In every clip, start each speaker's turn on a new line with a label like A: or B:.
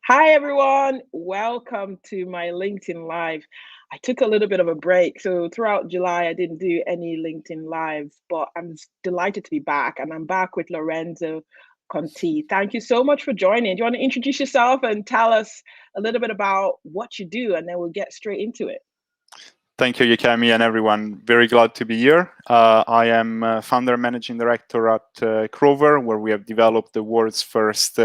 A: Hi, everyone. Welcome to my LinkedIn Live. I took a little bit of a break. So, throughout July, I didn't do any LinkedIn Lives, but I'm delighted to be back. And I'm back with Lorenzo Conti. Thank you so much for joining. Do you want to introduce yourself and tell us a little bit about what you do? And then we'll get straight into it.
B: Thank you, Yukami, and everyone. Very glad to be here. I am founder and managing director at Crover, where we have developed the world's first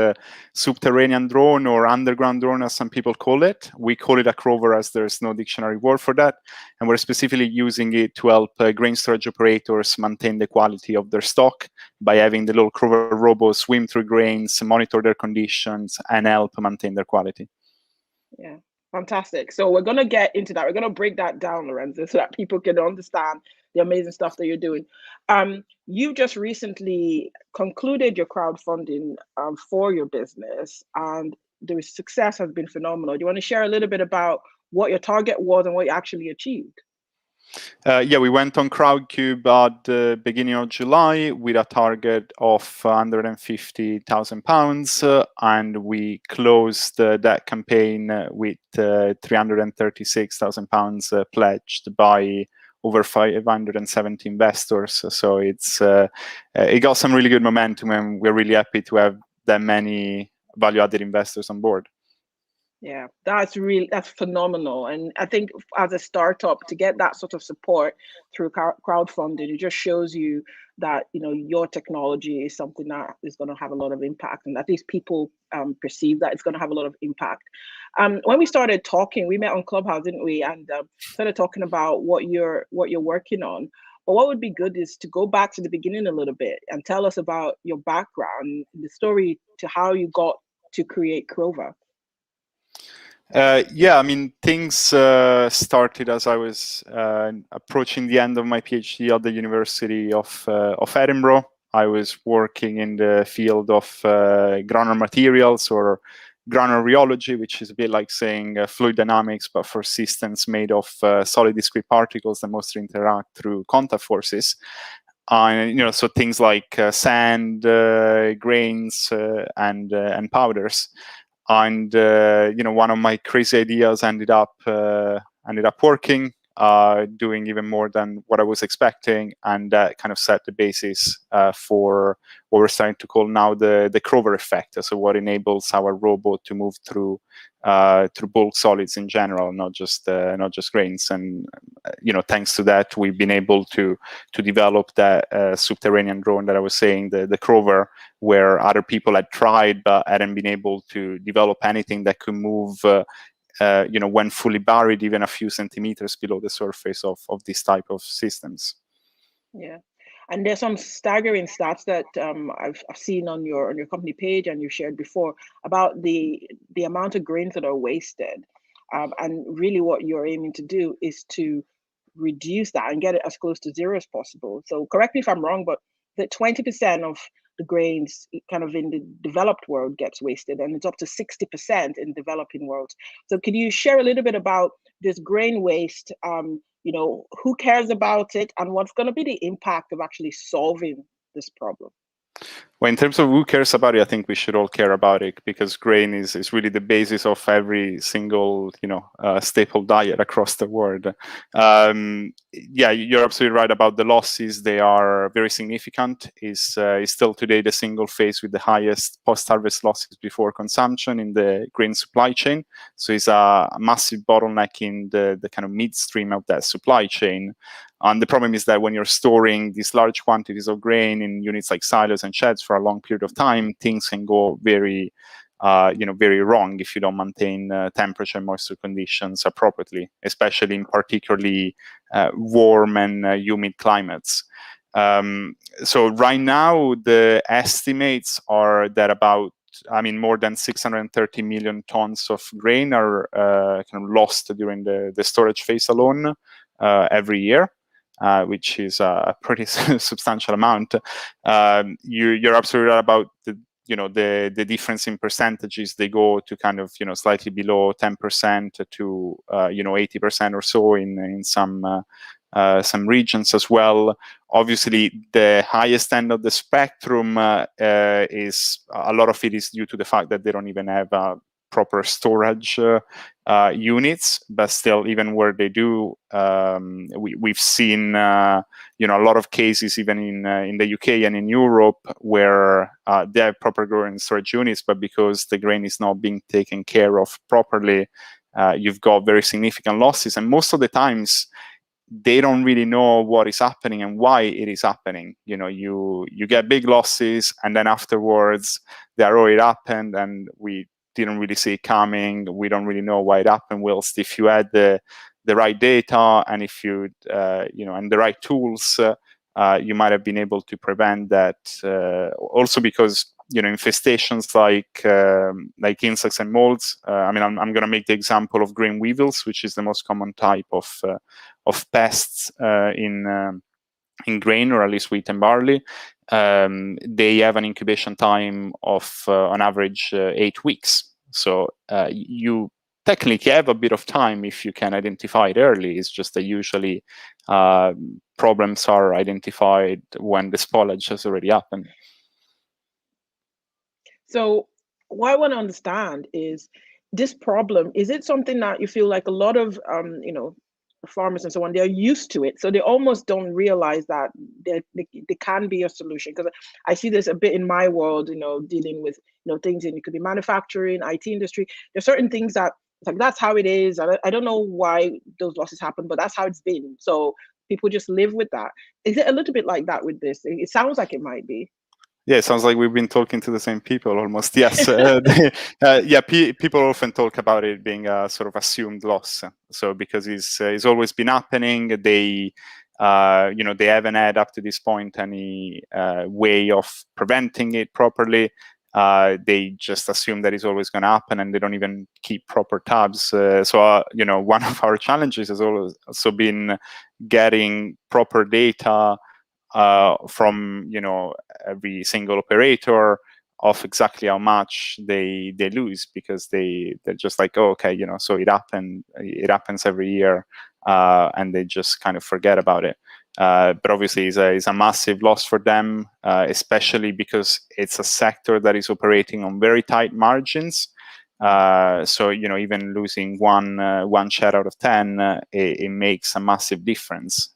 B: subterranean drone, or underground drone, as some people call it. We call it a Crover as there's no dictionary word for that. And we're specifically using it to help grain storage operators maintain the quality of their stock by having the little Crover robots swim through grains, monitor their conditions, and help maintain their quality.
A: Yeah. Fantastic. So we're going to get into that. We're going to break that down, Lorenzo, so that people can understand the amazing stuff that you're doing. You just recently concluded your crowdfunding for your business, and the success has been phenomenal. Do you want to share a little bit about what your target was and what you actually achieved?
B: Yeah, we went on Crowdcube at the beginning of July with a target of £150,000, and we closed that campaign with £336,000 pledged by over 570 investors. So it got some really good momentum, and we're really happy to have that many value-added investors on board.
A: Yeah, that's phenomenal. And I think as a startup to get that sort of support through crowdfunding, it just shows you that your technology is something that is going to have a lot of impact, and at least people perceive that it's going to have a lot of impact. When we started talking, we met on Clubhouse, didn't we? And started talking about what you're working on. But what would be good is to go back to the beginning a little bit and tell us about your background, the story to how you got to create Crover.
B: Yeah, I mean, things started as I was approaching the end of my PhD at the University of Edinburgh. I was working in the field of granular materials, or granular rheology, which is a bit like saying fluid dynamics, but for systems made of solid discrete particles that mostly interact through contact forces. And so things like sand, grains, and powders. And one of my crazy ideas ended up working, doing even more than what I was expecting, and that kind of set the basis for what we're starting to call now the Crover effect. So what enables our robot to move through bulk solids in general, not just grains. And thanks to that, we've been able to develop that subterranean drone that I was saying, the Crover, where other people had tried but hadn't been able to develop anything that could move when fully buried even a few centimeters below the surface of this type of systems.
A: Yeah, and there's some staggering stats that I've seen on your company page, and you shared before, about the amount of grains that are wasted, and really what you're aiming to do is to reduce that and get it as close to zero as possible. So correct me if I'm wrong, but that 20% of the grains kind of in the developed world gets wasted, and it's up to 60% in developing worlds. So can you share a little bit about this grain waste? Who cares about it, and what's going to be the impact of actually solving this problem?
B: Well, in terms of who cares about it, I think we should all care about it, because grain is really the basis of every single staple diet across the world. Yeah, you're absolutely right about the losses. They are very significant. Is still today the single phase with the highest post-harvest losses before consumption in the grain supply chain. So it's a massive bottleneck in the kind of midstream of that supply chain. And the problem is that when you're storing these large quantities of grain in units like silos and sheds for a long period of time, things can go very wrong if you don't maintain temperature and moisture conditions appropriately, especially in particularly warm and humid climates. So right now, the estimates are that more than 630 million tons of grain are kind of lost during the storage phase alone every year. Which is a pretty substantial amount. You're absolutely right about the difference in percentages. They go to kind of slightly below 10% to 80% or so in some regions as well. Obviously, the highest end of the spectrum is a lot of it is due to the fact that they don't even have proper storage units, but still, even where they do, we've seen a lot of cases even in the UK and in Europe where they have proper grain storage units, but because the grain is not being taken care of properly, you've got very significant losses. And most of the times, they don't really know what is happening and why it is happening. You get big losses, and then afterwards they are, it happened, and we didn't really see it coming. We don't really know why it happened. Whilst if you had the right data and if you and the right tools, you might have been able to prevent that. Also because infestations like insects and molds. I'm going to make the example of green weevils, which is the most common type of pests in grain, or at least wheat and barley. They have an incubation time of on average 8 weeks. So you technically have a bit of time if you can identify it early. It's just that usually problems are identified when the spoilage has already happened.
A: So what I want to understand is this problem, is it something that you feel like a lot of farmers and so on, they're used to it, so they almost don't realize that there can be a solution? Because I see this a bit in my world, dealing with things in, it could be manufacturing, IT industry. There's certain things that it's like, that's how it is. I don't know why those losses happen, but that's how it's been. So people just live with that. Is it a little bit like that with this? It sounds like it might be.
B: Yeah, it sounds like we've been talking to the same people almost. Yes. People often talk about it being a sort of assumed loss. So because it's always been happening, they haven't had up to this point any way of preventing it properly. They just assume that it's always going to happen, and they don't even keep proper tabs. So one of our challenges has also been getting proper data from every single operator of exactly how much they lose, because they're just like, oh, okay, so it happens every year, and they just kind of forget about it. But obviously it's a massive loss for them, especially because it's a sector that is operating on very tight margins. So even losing one share out of 10, it makes a massive difference.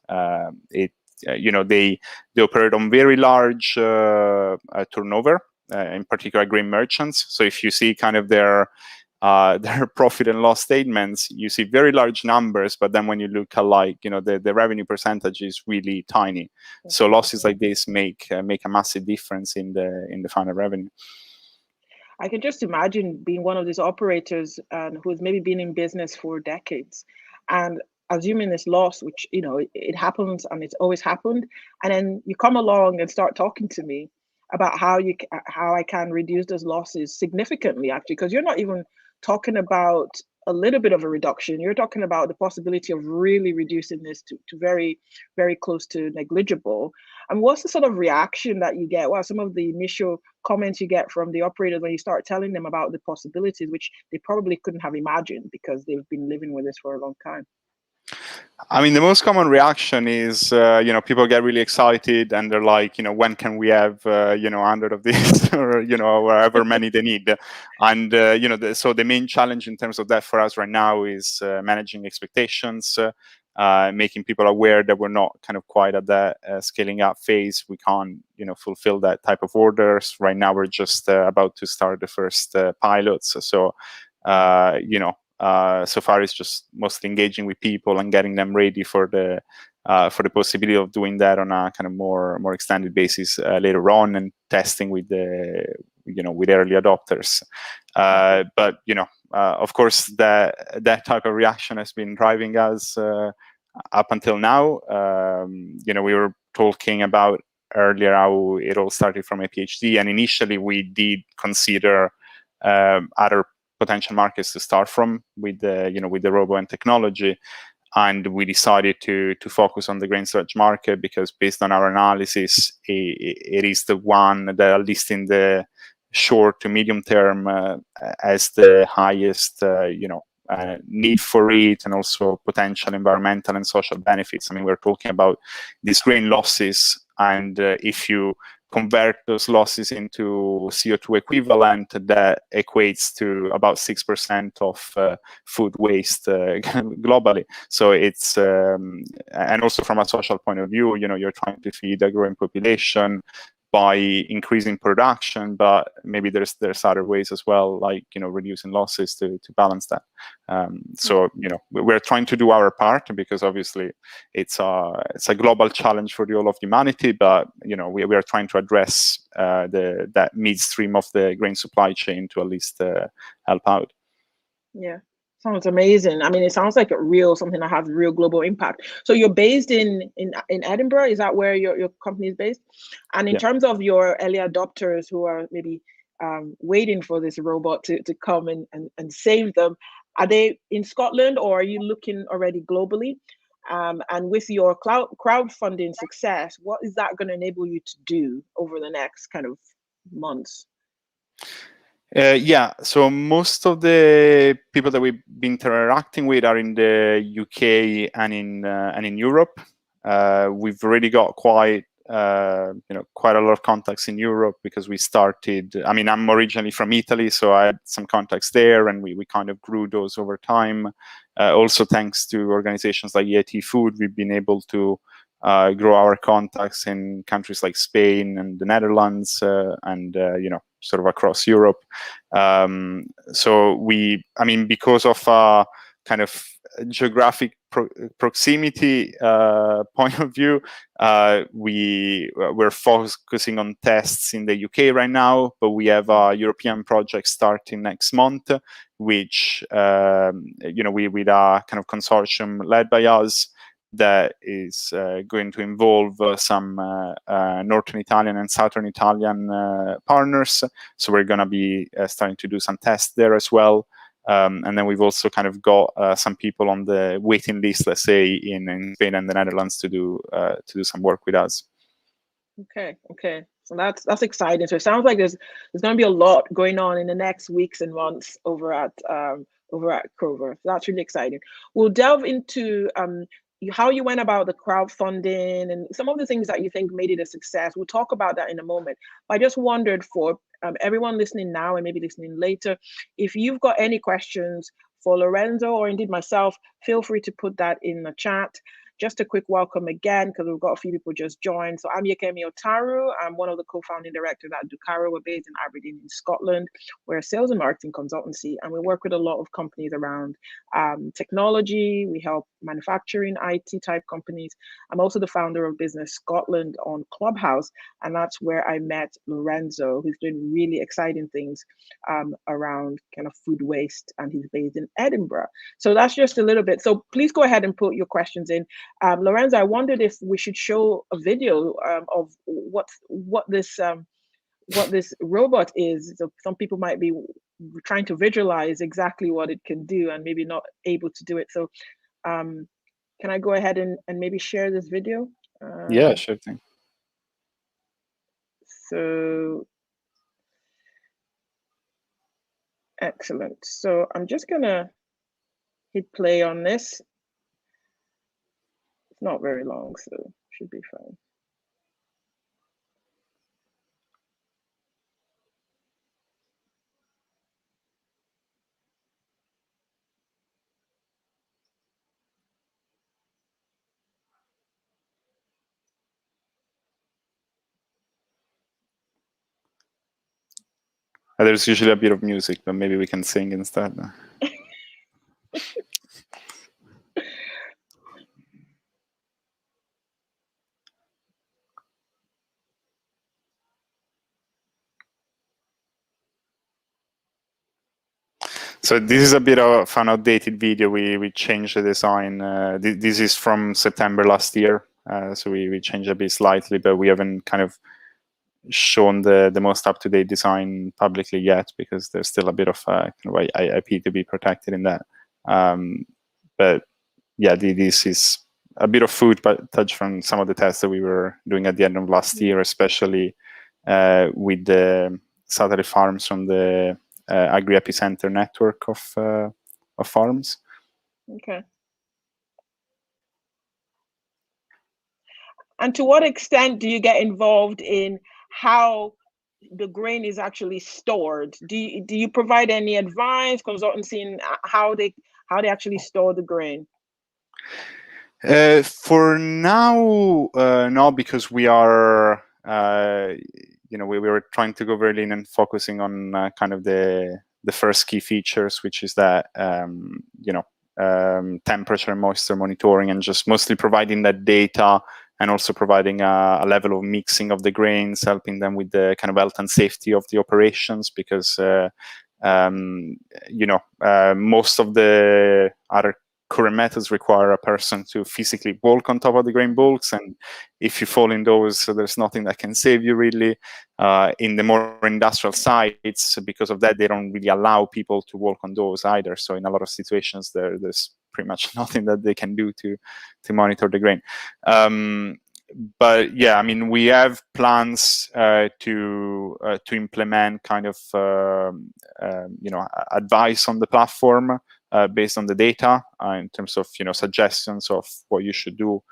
B: They operate on very large turnover, in particular grain merchants. So if you see kind of their profit and loss statements, you see very large numbers, but then when you look at the revenue percentage is really tiny. So losses like this make a massive difference in the final revenue.
A: I can just imagine being one of these operators who's maybe been in business for decades, and assuming this loss, which it happens and it's always happened, and then you come along and start talking to me about how I can reduce those losses significantly, actually, because you're not even talking about a little bit of a reduction. You're talking about the possibility of really reducing this to very, very close to negligible. And what's the sort of reaction that you get? What are some of the initial comments you get from the operators when you start telling them about the possibilities, which they probably couldn't have imagined because they've been living with this for a long time?
B: I mean, the most common reaction is, people get really excited and they're like, when can we have, 100 of these or, however many they need. And, so the main challenge in terms of that for us right now is managing expectations, making people aware that we're not kind of quite at that scaling up phase. We can't, fulfill that type of orders. Right now, we're just about to start the first pilots. So, so far it's just mostly engaging with people and getting them ready for the possibility of doing that on a kind of more extended basis later on, and testing with with early adopters. But of course that type of reaction has been driving us up until now. We were talking about earlier how it all started from a PhD, and initially we did consider other potential markets to start from with the robo and technology, and we decided to focus on the grain storage market because based on our analysis, it is the one that, at least in the short to medium term, has the highest need for it, and also potential environmental and social benefits. I mean, we're talking about these grain losses, and if you convert those losses into CO2 equivalent, that equates to about 6% of food waste globally. So it's and also from a social point of view, you're trying to feed a growing population by increasing production, but maybe there's other ways as well, like reducing losses to balance that. So we're trying to do our part, because obviously it's a global challenge for the whole of humanity. But we are trying to address that midstream of the grain supply chain to at least help out.
A: Yeah. Sounds amazing. I mean, it sounds like something that has real global impact. So you're based in Edinburgh. Is that where your company is based? And in terms of your early adopters who are maybe waiting for this robot to come and save them, are they in Scotland, or are you looking already globally? And with your crowdfunding success, what is that going to enable you to do over the next kind of months?
B: Yeah, so most of the people that we've been interacting with are in the UK and in Europe. We've already got quite a lot of contacts in Europe, because we started. I mean, I'm originally from Italy, so I had some contacts there, and we kind of grew those over time. Also, thanks to organizations like EIT Food, we've been able to grow our contacts in countries like Spain and the Netherlands, and sort of across Europe. So because of kind of geographic proximity point of view, we're focusing on tests in the UK right now, but we have a European project starting next month, which with a kind of consortium led by us, that is going to involve some Northern Italian and Southern Italian partners. So we're going to be starting to do some tests there as well. And then we've also kind of got some people on the waiting list, let's say, in Spain and the Netherlands to do some work with us. Okay.
A: So that's exciting. So it sounds like there's going to be a lot going on in the next weeks and months over at Crover. So that's really exciting. We'll delve into how you went about the crowdfunding and some of the things that you think made it a success. We'll talk about that in a moment. But I just wondered, for everyone listening now and maybe listening later, if you've got any questions for Lorenzo or indeed myself, feel free to put that in the chat. Just a quick welcome again, because we've got a few people just joined. So I'm Yekemi Otaru. I'm one of the co-founding directors at Ducaro. We're based in Aberdeen in Scotland. We're a sales and marketing consultancy, and we work with a lot of companies around technology. We help manufacturing, IT type companies. I'm also the founder of Business Scotland on Clubhouse, and that's where I met Lorenzo, who's doing really exciting things around kind of food waste, and he's based in Edinburgh. So that's just a little bit. So please go ahead and put your questions in. Lorenzo, I wondered if we should show a video of what this robot is. So some people might be trying to visualize exactly what it can do and maybe not able to do it. So can I go ahead and maybe share this video?
B: Yeah, sure thing.
A: So excellent. So I'm just gonna hit play on this. Not very long, so should be fine.
B: There's usually a bit of music, but maybe we can sing instead. So this is a bit of an outdated video. We changed the design. This is from September last year. So we changed a bit slightly, but we haven't kind of shown the most up-to-date design publicly yet, because there's still a bit of kind of IP to be protected in that. But yeah, this is a bit of food touch from some of the tests that we were doing at the end of last year, especially with the satellite farms from the Agri Epicenter network of farms.
A: Okay. And to what extent do you get involved in how the grain is actually stored. Do you provide any advice, consultancy in how they actually store the grain?
B: For now, no, because we are, we were trying to go very lean and focusing on kind of the first key features, which is that, temperature and moisture monitoring, and just mostly providing that data, and also providing a level of mixing of the grains, helping them with the kind of health and safety of the operations, because most of the other current methods require a person to physically walk on top of the grain bulks, and if you fall in those, so there's nothing that can save you really. In the more industrial sites, because of that, they don't really allow people to walk on those either. So in a lot of situations, there's pretty much nothing that they can do to monitor the grain. But yeah, I mean, we have plans to implement kind of advice on the platform based on the data, in terms of suggestions of what you should do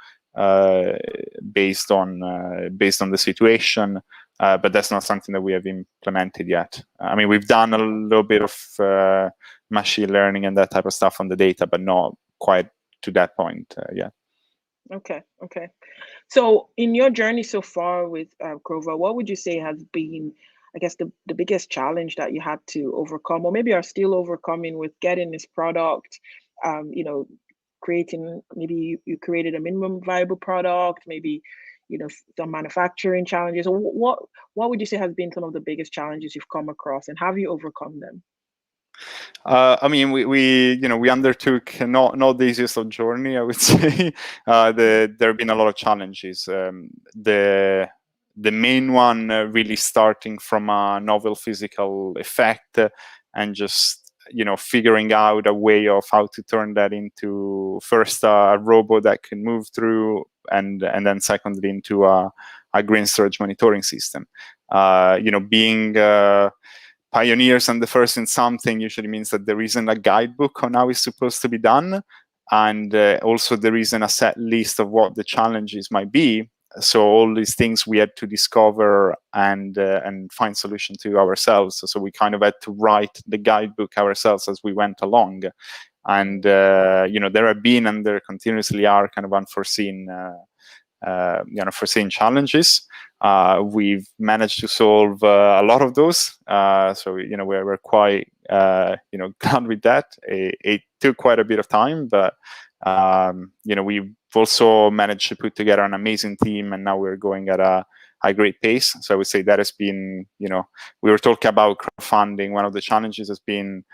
B: based on the situation. But that's not something that we have implemented yet. I mean, we've done a little bit of machine learning and that type of stuff on the data, but not quite to that point yet.
A: Okay. So in your journey so far with Crover, what would you say has been, I guess, the biggest challenge that you had to overcome, or maybe are still overcoming with getting this product, creating, maybe you created a minimum viable product, maybe, some manufacturing challenges. What would you say has been some of the biggest challenges you've come across, and have you overcome them?
B: I mean, we undertook not the easiest of journey, I would say. There have been a lot of challenges. The main one really starting from a novel physical effect, and just figuring out a way of how to turn that into first a robot that can move through, and then secondly into a grain storage monitoring system. Being pioneers and the first in something usually means that there isn't a guidebook on how it's supposed to be done, and also there isn't a set list of what the challenges might be. So all these things we had to discover and find solution to ourselves. So we kind of had to write the guidebook ourselves as we went along, and there have been, and there continuously are, kind of unforeseen challenges. We've managed to solve a lot of those, so we're quite glad with that. It took quite a bit of time, but we've also managed to put together an amazing team, and now we're going at a great pace. So I would say that has been, we were talking about crowdfunding. One of the challenges has been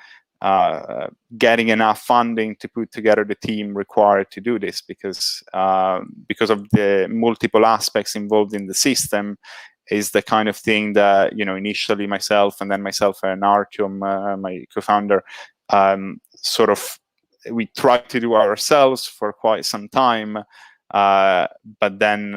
B: getting enough funding to put together the team required to do this, because of the multiple aspects involved in the system, is the kind of thing that initially myself and Artyom, my co-founder, sort of we tried to do ourselves for quite some time, but then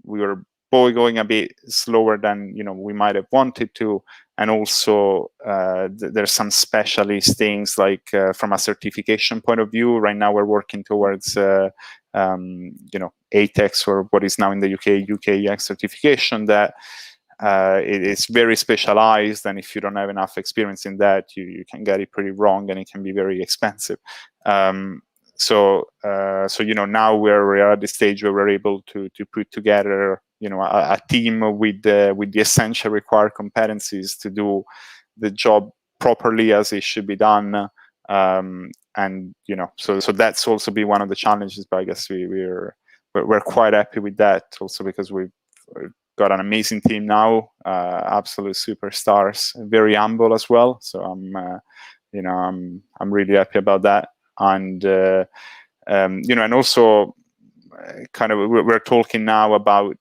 B: we were both going a bit slower than we might have wanted to. And also, there's some specialist things, like from a certification point of view. Right now, we're working towards, ATEX, or what is now in the UK EX certification. That it is very specialized, and if you don't have enough experience in that, you can get it pretty wrong, and it can be very expensive. So now we're at the stage where we're able to put together a team with the essential required competencies to do the job properly as it should be done. And so that's also been one of the challenges, but I guess we're quite happy with that, also because we've got an amazing team now, absolute superstars, very humble as well. So I'm really happy about that. And and also kind of we're talking now about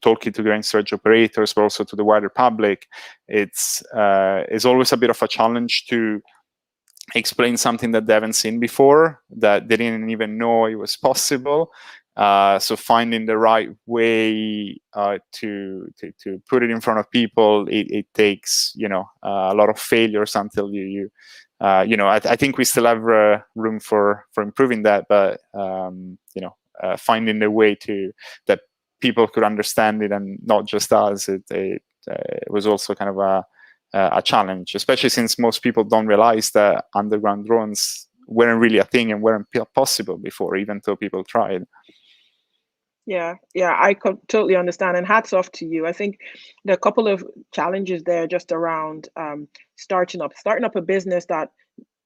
B: talking to grain storage operators, but also to the wider public. It's always a bit of a challenge to explain something that they haven't seen before, that they didn't even know it was possible. So finding the right way to put it in front of people, it takes a lot of failures until you I think we still have room for improving that, but finding the way to that people could understand it and not just us, it was also kind of a challenge, especially since most people don't realize that underground drones weren't really a thing and weren't possible before, even though people tried.
A: Yeah, I totally understand, and hats off to you. I think there are a couple of challenges there just around starting up a business that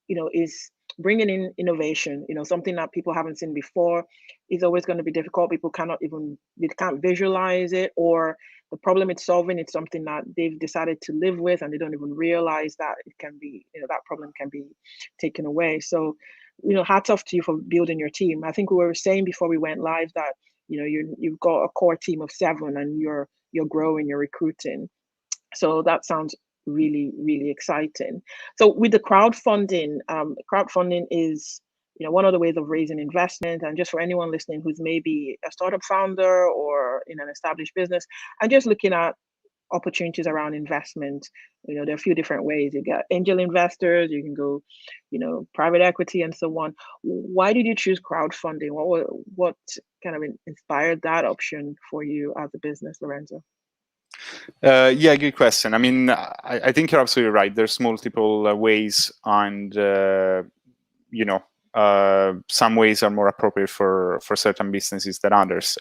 A: is bringing in innovation, something that people haven't seen before is always going to be difficult. People they can't visualize it, or the problem it's solving, it's something that they've decided to live with and they don't even realize that it can be, that problem can be taken away. So, hats off to you for building your team. I think we were saying before we went live that, you've got a core team of 7 and you're growing, you're recruiting. So that sounds really, really exciting. So with the crowdfunding is, one of the ways of raising investment. And just for anyone listening who's maybe a startup founder or in an established business and just looking at opportunities around investment, there are a few different ways. You get angel investors, you can go, private equity and so on. Why did you choose crowdfunding? What kind of inspired that option for you as a business, Lorenzo?
B: Yeah, good question. I mean, I think you're absolutely right. There's multiple ways, and some ways are more appropriate for certain businesses than others.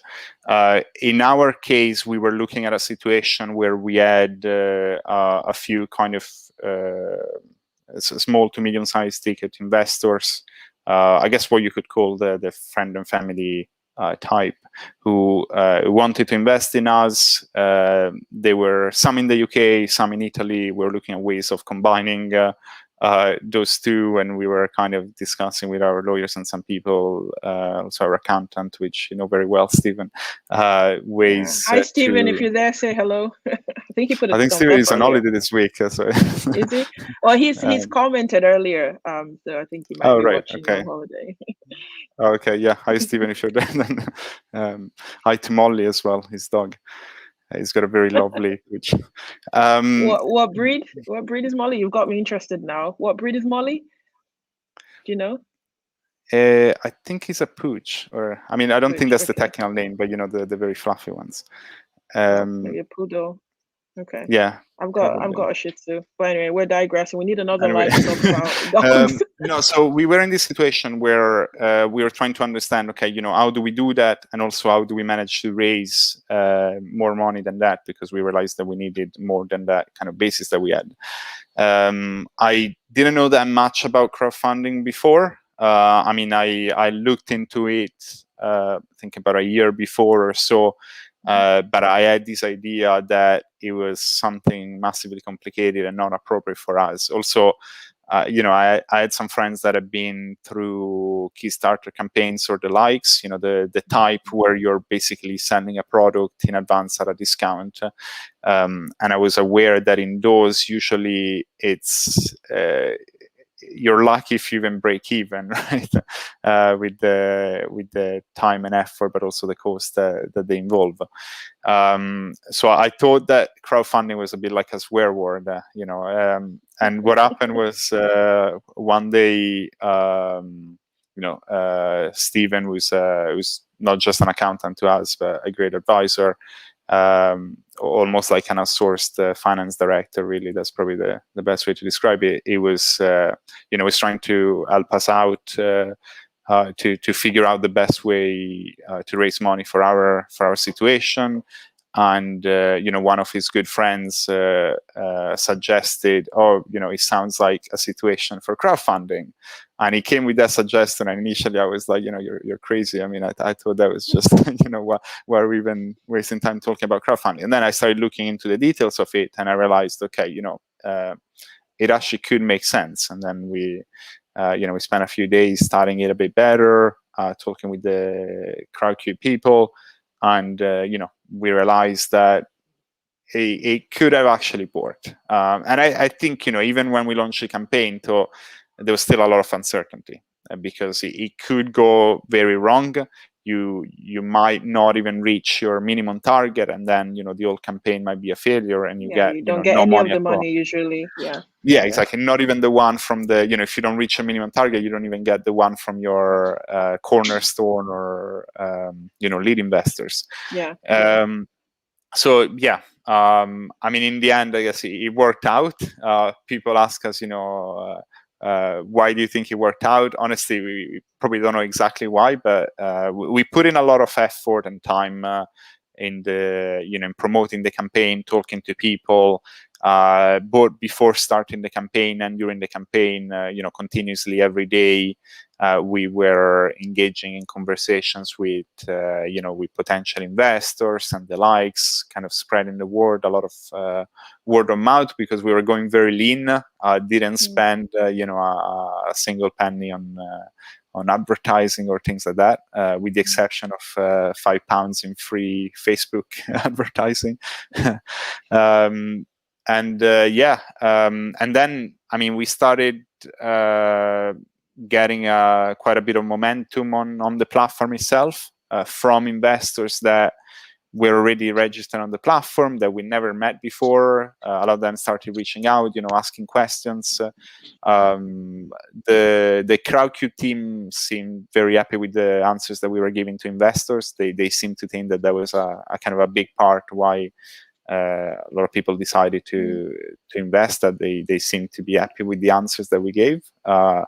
B: In our case, we were looking at a situation where we had a few kind of small to medium-sized ticket investors. I guess what you could call the friend and family type, who wanted to invest in us. There were some in the UK, some in Italy. We were looking at ways of combining those two, and we were kind of discussing with our lawyers and some people, also our accountant, which you know very well, Stephen. Ways.
A: Hi, Stephen. If you're there, say hello. I think he put.
B: I think Stephen is on holiday this week. So.
A: Is he? Well, he's commented earlier, so I think he might be watching on holiday.
B: Okay, yeah. Hi, Stephen. If you're there, hi to Molly as well. His dog. He's got a very lovely. Which.
A: What breed? What breed is Molly? You've got me interested now. What breed is Molly? Do you know?
B: I think he's a pooch, or I mean, I don't think that's the technical name, but you know, the very fluffy ones.
A: Maybe a poodle. Okay.
B: Yeah.
A: I've got a Shih Tzu. But anyway, we're digressing. We need another live to talk about dogs.
B: So we were in this situation where we were trying to understand, okay, you know, how do we do that, and also how do we manage to raise more money than that, because we realized that we needed more than that kind of basis that we had. I didn't know that much about crowdfunding before. I mean, I looked into it, I think about a year before or so. But I had this idea that it was something massively complicated and not appropriate for us. Also, you know, I had some friends that have been through Kickstarter campaigns or the likes, you know, the type where you're basically sending a product in advance at a discount. And I was aware that in those, usually it's... you're lucky if you even break even, right? With the time and effort, but also the cost that they involve. So I thought that crowdfunding was a bit like a swear word, you know. And what happened was one day, you know, Stephen was not just an accountant to us, but a great advisor. Almost like an outsourced finance director, really. That's probably the best way to describe it. It was, you know, was trying to help us out to figure out the best way to raise money for our situation. And you know, one of his good friends suggested, "Oh, you know, it sounds like a situation for crowdfunding." And he came with that suggestion, and initially I was like, you know, you're crazy. I mean, I thought that was just, you know, why are we even wasting time talking about crowdfunding? And then I started looking into the details of it, and I realized, okay, you know, it actually could make sense. And then we, you know, we spent a few days studying it a bit better, talking with the Crowdcube people, and you know, we realized that it could have actually worked. And I think, you know, even when we launched the campaign, there was still a lot of uncertainty, because it could go very wrong. you might not even reach your minimum target, and then the whole campaign might be a failure, and you get
A: you don't get
B: no
A: any of
B: money
A: the
B: at all.
A: money usually.
B: Yeah, exactly. Not even the one from the, if you don't reach a minimum target, you don't even get the one from your cornerstone or, lead investors. So, yeah, I mean, in the end, I guess it worked out. People ask us, why do you think it worked out? Honestly, we probably don't know exactly why, but we put in a lot of effort and time in the, in promoting the campaign, talking to people, both before starting the campaign and during the campaign, continuously every day. We were engaging in conversations with, with potential investors and the likes, kind of spreading the word, a lot of word of mouth, because we were going very lean. Didn't spend, a single penny on advertising or things like that, with the exception of £5 in free Facebook advertising. And then, I mean, we started getting quite a bit of momentum on the platform itself from investors that were already registered on the platform that we never met before. A lot of them started reaching out, asking questions. The CrowdCube team seemed very happy with the answers that we were giving to investors. They seemed to think that was a kind of a big part why a lot of people decided to invest, that they seem to be happy with the answers that we gave. At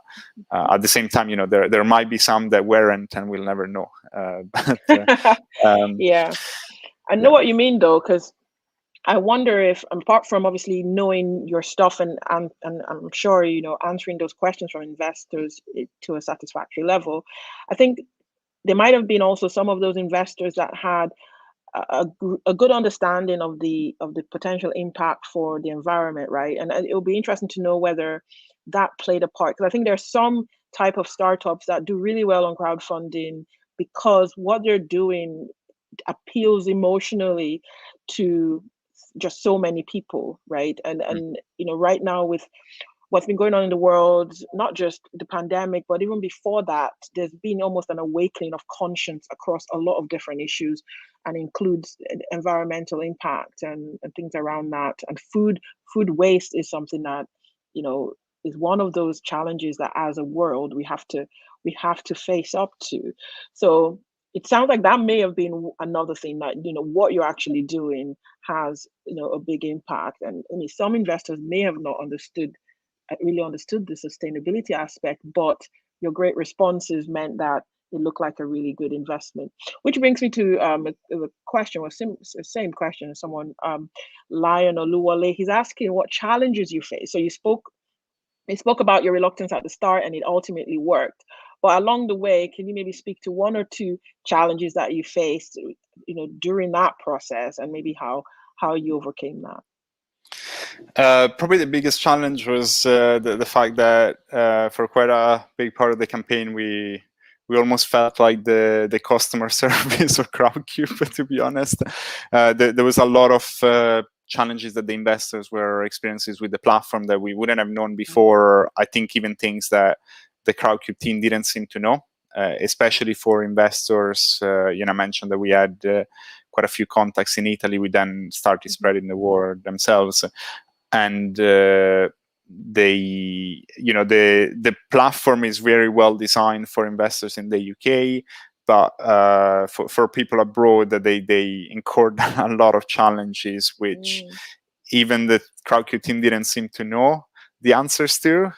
B: the same time, there might be some that weren't, and we'll never know.
A: Yeah, I know what you mean, though, because I wonder if, apart from obviously knowing your stuff and I'm sure, answering those questions from investors to a satisfactory level, I think there might have been also some of those investors that had a good understanding of the potential impact for the environment, right? And it will be interesting to know whether that played a part, because I think there's some type of startups that do really well on crowdfunding because what they're doing appeals emotionally to just so many people, right? And right now, with what's been going on in the world, not just the pandemic, but even before that, there's been almost an awakening of conscience across a lot of different issues, and includes environmental impact and things around that. And food waste is something that, is one of those challenges that as a world we have to face up to. So it sounds like that may have been another thing, that what you're actually doing has a big impact, and some investors may have not really understood the sustainability aspect, but your great responses meant that it looked like a really good investment. Which brings me to a question, or same question as someone, Lion Oluwale. He's asking what challenges you face. So you spoke about your reluctance at the start, and it ultimately worked. But along the way, can you maybe speak to one or two challenges that you faced, during that process, and maybe how you overcame that?
B: Probably the biggest challenge was the fact that for quite a big part of the campaign, we almost felt like the customer service of CrowdCube, to be honest. There was a lot of challenges that the investors were experiencing with the platform that we wouldn't have known before. I think even things that the CrowdCube team didn't seem to know, especially for investors. I mentioned that we had quite a few contacts in Italy. We then started spreading the word themselves. And the platform is very well designed for investors in the UK, but for people abroad, that they incurred a lot of challenges, which even the CrowdCube team didn't seem to know the answers to.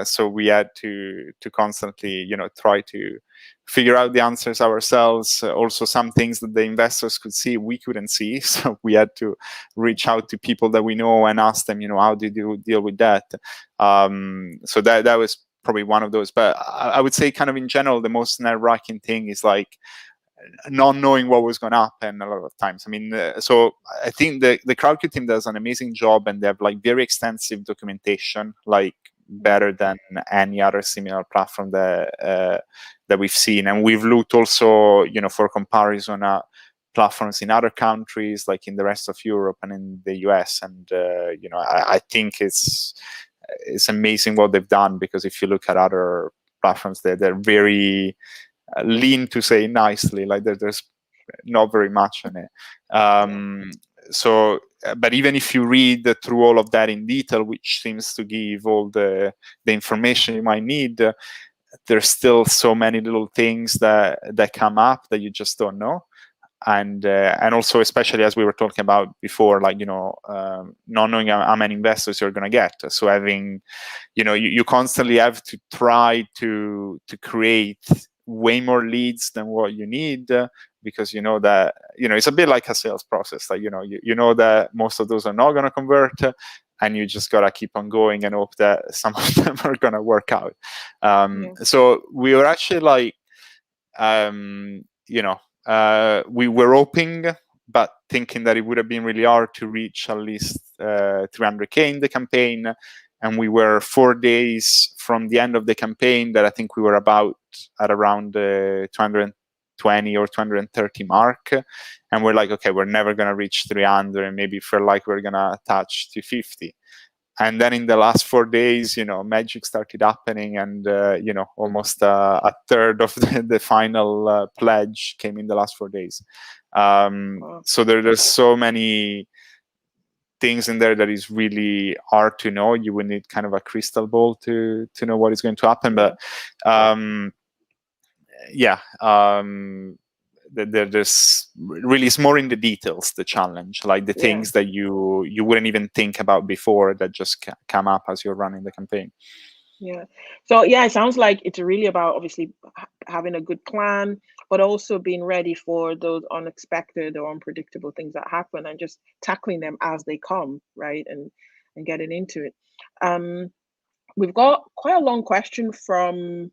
B: So we had to constantly, try to figure out the answers ourselves. Also, some things that the investors could see, we couldn't see. So we had to reach out to people that we know and ask them, how did you deal with that? So that was probably one of those. But I would say, kind of in general, the most nerve-wracking thing is like not knowing what was going to happen a lot of times. I mean, so I think the CrowdCube team does an amazing job, and they have like very extensive documentation, like better than any other similar platform that we've seen. And we've looked also, for comparison at platforms in other countries, like in the rest of Europe and in the US. And I think it's amazing what they've done, because if you look at other platforms, they're very lean to say nicely. Like there's not very much on it. So, but even if you read through all of that in detail, which seems to give all the information you might need, there's still so many little things that come up that you just don't know. And also, especially as we were talking about before, like, not knowing how many investors you're going to get. So having, you constantly have to try to create way more leads than what you need, because you know that it's a bit like a sales process. Like you know that most of those are not going to convert, and you just gotta keep on going and hope that some of them are going to work out. So we were actually like, we were hoping, but thinking that it would have been really hard to reach at least 300K in the campaign. And we were 4 days from the end of the campaign that I think we were about at around 220 or 230 mark. And we're like, okay, we're never going to reach 300, and maybe feel like we're going to touch 250. And then in the last 4 days, magic started happening, and almost a third of the final pledge came in the last 4 days. So there's so many things in there that is really hard to know. You would need kind of a crystal ball to know what is going to happen. But there's really, it's more in the details, the challenge, like the things that you wouldn't even think about before that just come up as you're running the campaign.
A: So it sounds like it's really about obviously having a good plan, but also being ready for those unexpected or unpredictable things that happen, and just tackling them as they come, right? And getting into it. We've got quite a long question from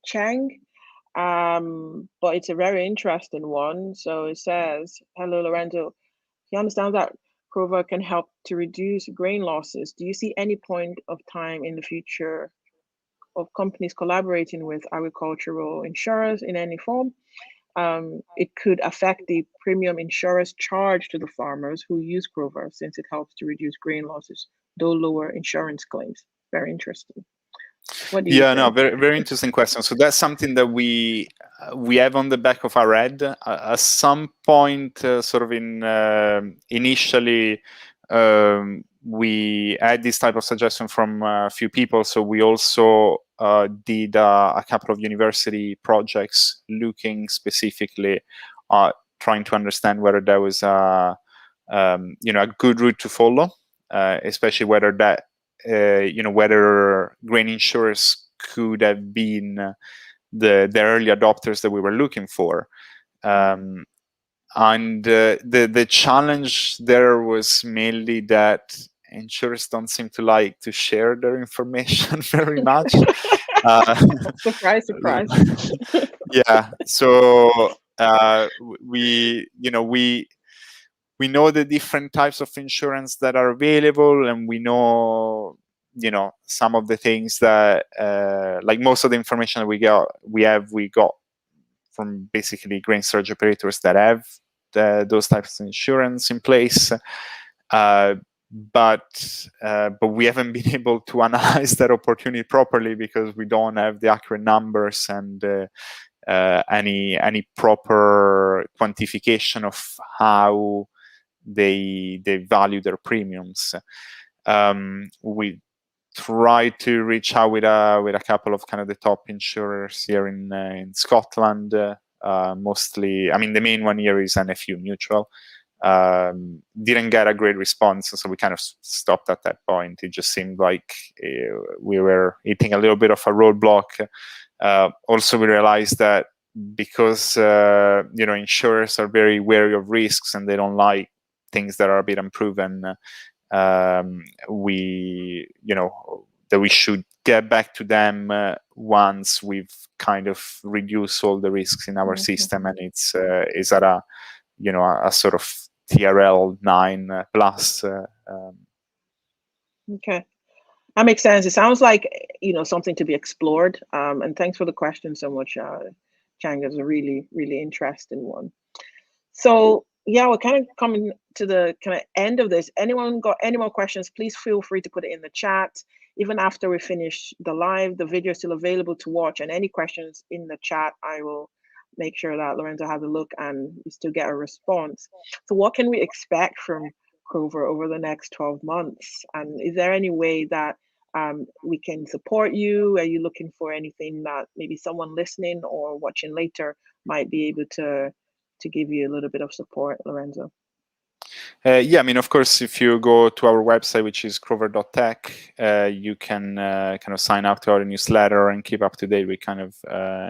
A: Chang, but it's a very interesting one. So it says, hello, Lorenzo. He understands that Crover can help to reduce grain losses. Do you see any point of time in the future of companies collaborating with agricultural insurers in any form? It could affect the premium insurers charged to the farmers who use Crover, since it helps to reduce grain losses, though lower insurance claims. Very interesting. What do you think?
B: No, very, very interesting question. So that's something that we have on the back of our head. At some point, sort of initially, we had this type of suggestion from a few people. So we also did a couple of university projects looking specifically at trying to understand whether there was a good route to follow, especially whether that whether grain insurers could have been the early adopters that we were looking for. And the challenge there was mainly that insurers don't seem to like to share their information very much.
A: Surprise, surprise.
B: So we know the different types of insurance that are available, and we know some of the things that like most of the information that we got from basically grain storage operators that have those types of insurance in place, but we haven't been able to analyze that opportunity properly because we don't have the accurate numbers and any proper quantification of how they value their premiums. We tried to reach out with a couple of kind of the top insurers here in Scotland. Mostly, I mean, the main one here is NFU Mutual. Didn't get a great response, so we kind of stopped at that point. It just seemed like we were hitting a little bit of a roadblock. Also, we realized that because insurers are very wary of risks and they don't like things that are a bit unproven, that we should get back to them once we've kind of reduced all the risks in our system, and it's is at a sort of TRL 9 plus.
A: Okay, that makes sense. It sounds like something to be explored. And thanks for the question so much, Chang. It's a really, really interesting one. So we're kind of coming to the kind of end of this. Anyone got any more questions? Please feel free to put it in the chat. even after we finish the live, the video is still available to watch, and any questions in the chat, I will make sure that Lorenzo has a look and you still get a response. So what can we expect from Crover over the next 12 months? And is there any way that we can support you? Are you looking for anything that maybe someone listening or watching later might be able to give you a little bit of support, Lorenzo?
B: Yeah, I mean, of course, if you go to our website, which is crover.tech, you can kind of sign up to our newsletter and keep up to date with kind of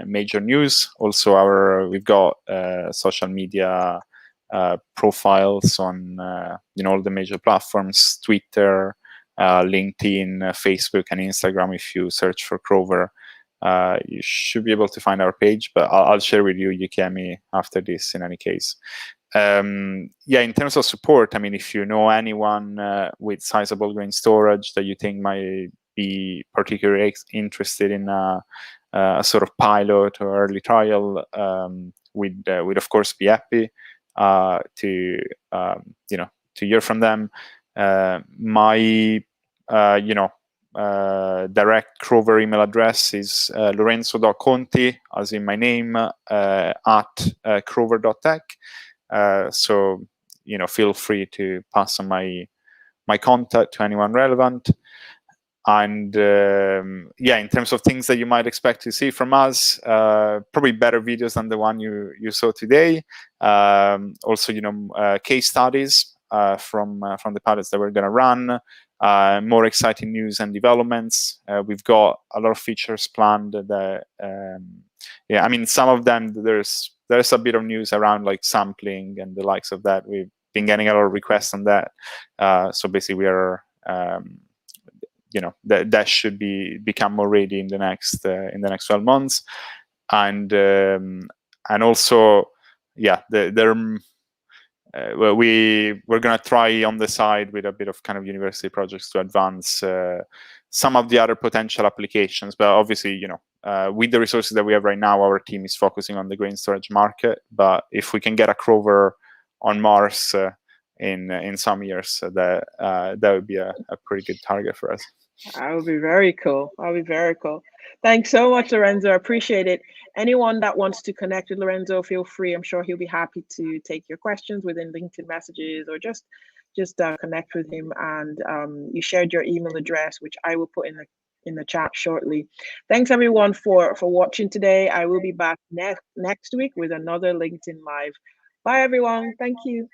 B: major news. Also, we've got social media profiles on all the major platforms: Twitter, LinkedIn, Facebook, and Instagram. If you search for Crover, you should be able to find our page. But I'll share with you Yukemi after this. In any case. Yeah, in terms of support, I mean, if you know anyone with sizable grain storage that you think might be particularly interested in a sort of pilot or early trial, we'd of course be happy to hear from them. My direct Crover email address is lorenzo.conti, as in my name, at crover.tech. So feel free to pass on my contact to anyone relevant. And yeah, in terms of things that you might expect to see from us, probably better videos than the one you saw today. Also, case studies from the pilots that we're going to run. More exciting news and developments. We've got a lot of features planned. That yeah, I mean, some of them there's a bit of news around like sampling and the likes of that. We've been getting a lot of requests on that. So basically, we are that should become more ready in the next 12 months, and also yeah, well, we're going to try on the side with a bit of kind of university projects to advance some of the other potential applications. But obviously, with the resources that we have right now, our team is focusing on the grain storage market. But if we can get a Crover on Mars in some years, that would be a pretty good target for us.
A: That would be very cool. That would be very cool. Thanks so much, Lorenzo. I appreciate it. Anyone that wants to connect with Lorenzo, feel free. I'm sure he'll be happy to take your questions within LinkedIn messages or just connect with him. And you shared your email address, which I will put in the chat shortly. Thanks everyone for watching today. I will be back next week with another LinkedIn Live. Bye everyone. Thank you.